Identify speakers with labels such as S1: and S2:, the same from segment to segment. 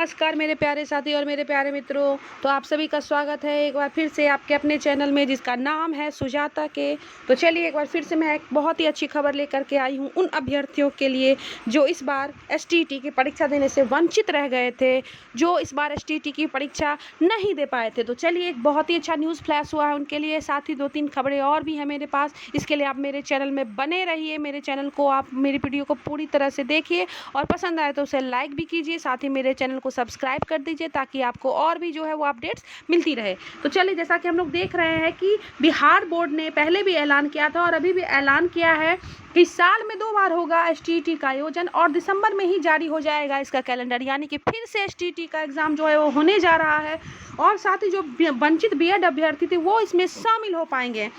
S1: नमस्कार मेरे प्यारे साथी और मेरे प्यारे मित्रों। तो आप सभी का स्वागत है एक बार फिर से आपके अपने चैनल में जिसका नाम है सुजाता के। तो चलिए एक बार फिर से मैं एक बहुत ही अच्छी खबर लेकर के आई हूँ उन अभ्यर्थियों के लिए जो इस बार एसटीईटी की परीक्षा देने से वंचित रह गए थे, जो इस बार एसटीईटी की परीक्षा नहीं दे पाए थे। तो चलिए एक बहुत ही अच्छा न्यूज़ फ्लैश हुआ है उनके लिए, साथ ही 2-3 खबरें और भी हैं मेरे पास। इसके लिए आप मेरे चैनल में बने रहिए, मेरे चैनल को आप मेरी वीडियो को पूरी तरह से देखिए और पसंद आए तो उसे लाइक भी कीजिए, साथ ही मेरे चैनल को सब्सक्राइब कर दीजिए ताकि आपको और भी जो है वो अपडेट्स मिलती रहे। तो चलिए जैसा कि हम लोग देख रहे हैं कि बिहार बोर्ड ने पहले भी ऐलान किया था और अभी भी ऐलान किया है कि साल में 2 बार होगा एसटीईटी का आयोजन और दिसंबर में ही जारी हो जाएगा इसका कैलेंडर, यानी कि फिर से एसटीईटी का एग्ज़ाम जो है वो होने जा रहा है और साथ ही जो वंचित बीएड अभ्यर्थी थे वो इसमें शामिल हो पाएंगे।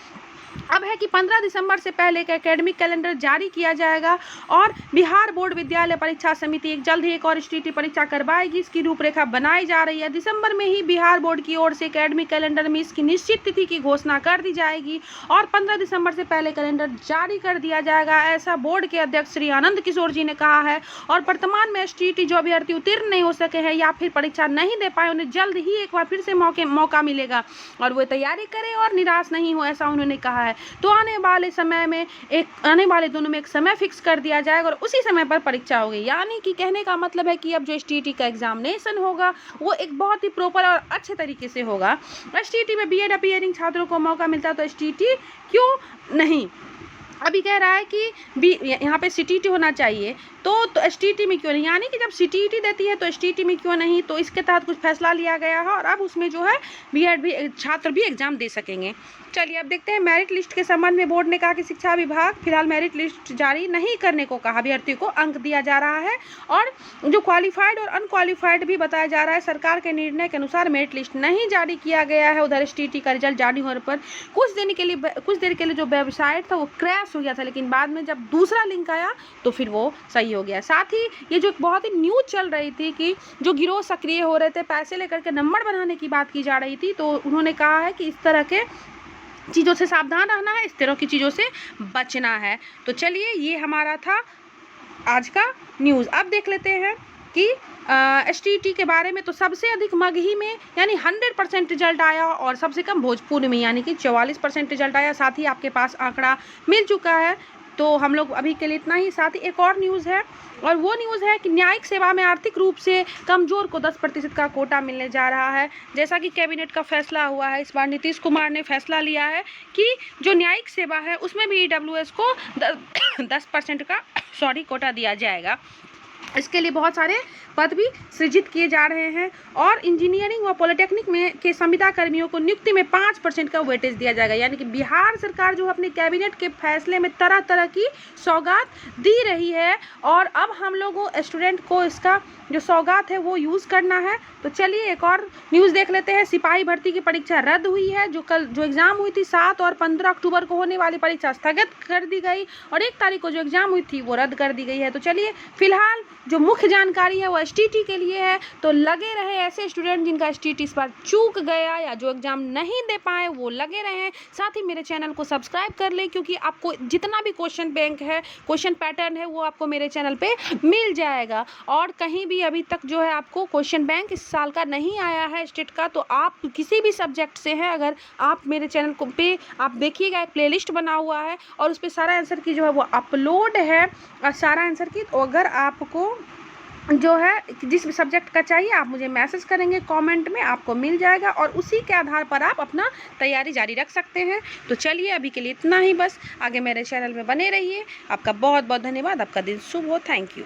S1: अब है कि 15 दिसंबर से पहले एक एकेडमिक कैलेंडर जारी किया जाएगा और बिहार बोर्ड विद्यालय परीक्षा समिति एक जल्द ही एक और एसटीईटी परीक्षा करवाएगी। इसकी रूपरेखा बनाई जा रही है। दिसंबर में ही बिहार बोर्ड की ओर से एकेडमिक कैलेंडर में इसकी निश्चित तिथि की घोषणा कर दी जाएगी और 15 दिसंबर से पहले कैलेंडर जारी कर दिया जाएगा, ऐसा बोर्ड के अध्यक्ष श्री आनंद किशोर जी ने कहा है। और वर्तमान में एसटीईटी जो अभ्यर्थी उत्तीर्ण नहीं हो सके हैं या फिर परीक्षा नहीं दे पाए, उन्हें जल्द ही एक बार फिर से मौका मिलेगा और वो तैयारी करें और निराश नहीं हो, ऐसा उन्होंने कहा है। तो आने वाले दिनों में एक समय फिक्स कर दिया जाएगा और उसी समय पर परीक्षा होगी, यानी कि कहने का मतलब है कि अब जो एसटीईटी का एग्जामिनेशन होगा वो एक बहुत ही प्रॉपर और अच्छे तरीके से होगा। एसटीईटी में बीएड अपीयरिंग छात्रों को मौका मिलता है तो एसटीईटी क्यों नहीं। अभी कह रहा है कि यहाँ पे सीटीईटी होना चाहिए तो एसटीईटी में क्यों नहीं, यानी कि जब सीटीईटी देती है तो एसटीईटी में क्यों नहीं। तो इसके तहत कुछ फैसला लिया गया है और अब उसमें जो है बीएड भी छात्र भी एग्जाम दे सकेंगे। चलिए अब देखते हैं मेरिट लिस्ट के संबंध में बोर्ड ने कहा कि शिक्षा विभाग फिलहाल मेरिट लिस्ट जारी नहीं करने को कहा, अभ्यर्थियों को अंक दिया जा रहा है और जो क्वालिफाइड और अनक्वालिफाइड भी बताया जा रहा है। सरकार के निर्णय के अनुसार मेरिट लिस्ट नहीं जारी किया गया है। उधर एसटीईटी का रिजल्ट जारी होने पर कुछ देर के लिए जो वेबसाइट था वो क्रैश हो गया था, लेकिन बाद में जब दूसरा लिंक आया तो फिर वो सही हो गया। साथ ही ये जो बहुत ही न्यूज़ चल रही थी कि जो गिरोह सक्रिय हो रहे थे, पैसे लेकर के नंबर बनाने की बात की जा रही थी, तो उन्होंने कहा है कि इस तरह के चीज़ों से सावधान रहना है, इस तरह की चीज़ों से बचना है। तो चलिए ये हमारा था आज का न्यूज़। अब देख लेते हैं कि एसटीईटी के बारे में। तो सबसे अधिक मगही में यानी 100% रिजल्ट आया और सबसे कम भोजपुर में यानी कि 44% रिजल्ट आया। साथ ही आपके पास आंकड़ा मिल चुका है। तो हम लोग अभी के लिए इतना ही। साथ ही एक और न्यूज़ है और वो न्यूज़ है कि न्यायिक सेवा में आर्थिक रूप से कमज़ोर को 10% का कोटा मिलने जा रहा है। जैसा कि कैबिनेट का फैसला हुआ है, इस बार नीतीश कुमार ने फैसला लिया है कि जो न्यायिक सेवा है उसमें भी ईडब्ल्यूएस को 10% का कोटा दिया जाएगा। इसके लिए बहुत सारे पद भी सृजित किए जा रहे हैं और इंजीनियरिंग व पॉलिटेक्निक में के संविदा कर्मियों को नियुक्ति में 5% का वेटेज दिया जाएगा। यानी कि बिहार सरकार जो अपने कैबिनेट के फैसले में तरह तरह की सौगात दे रही है और अब हम लोगों स्टूडेंट को इसका जो सौगात है वो यूज़ करना है। तो चलिए एक और न्यूज़ देख लेते हैं। सिपाही भर्ती की परीक्षा रद्द हुई है। जो एग्ज़ाम हुई थी 7 और 15 अक्टूबर को होने वाली परीक्षा स्थगित कर दी गई और 1 तारीख को जो एग्ज़ाम हुई थी वो रद्द कर दी गई है। तो चलिए फिलहाल जो मुख्य जानकारी है वो एसटीईटी के लिए है। तो लगे रहे ऐसे स्टूडेंट जिनका एसटीईटी इस बार चूक गया या जो एग्ज़ाम नहीं दे पाए वो लगे रहें। साथ ही मेरे चैनल को सब्सक्राइब कर लें क्योंकि आपको जितना भी क्वेश्चन बैंक है, क्वेश्चन पैटर्न है वो आपको मेरे चैनल पे मिल जाएगा। और कहीं भी अभी तक जो है आपको क्वेश्चन बैंक इस साल का नहीं आया है स्टेट का, तो आप किसी भी सब्जेक्ट से हैं अगर आप मेरे चैनल को पे आप देखिएगा, एक प्लेलिस्ट बना हुआ है और उस पर सारा आंसर की जो है वो अपलोड है और सारा आंसर की। तो अगर आपको जो है जिस सब्जेक्ट का चाहिए आप मुझे मैसेज करेंगे, कमेंट में आपको मिल जाएगा और उसी के आधार पर आप अपना तैयारी जारी रख सकते हैं। तो चलिए अभी के लिए इतना ही बस। आगे मेरे चैनल में बने रहिए। आपका बहुत बहुत धन्यवाद। आपका दिन शुभ हो। Thank you.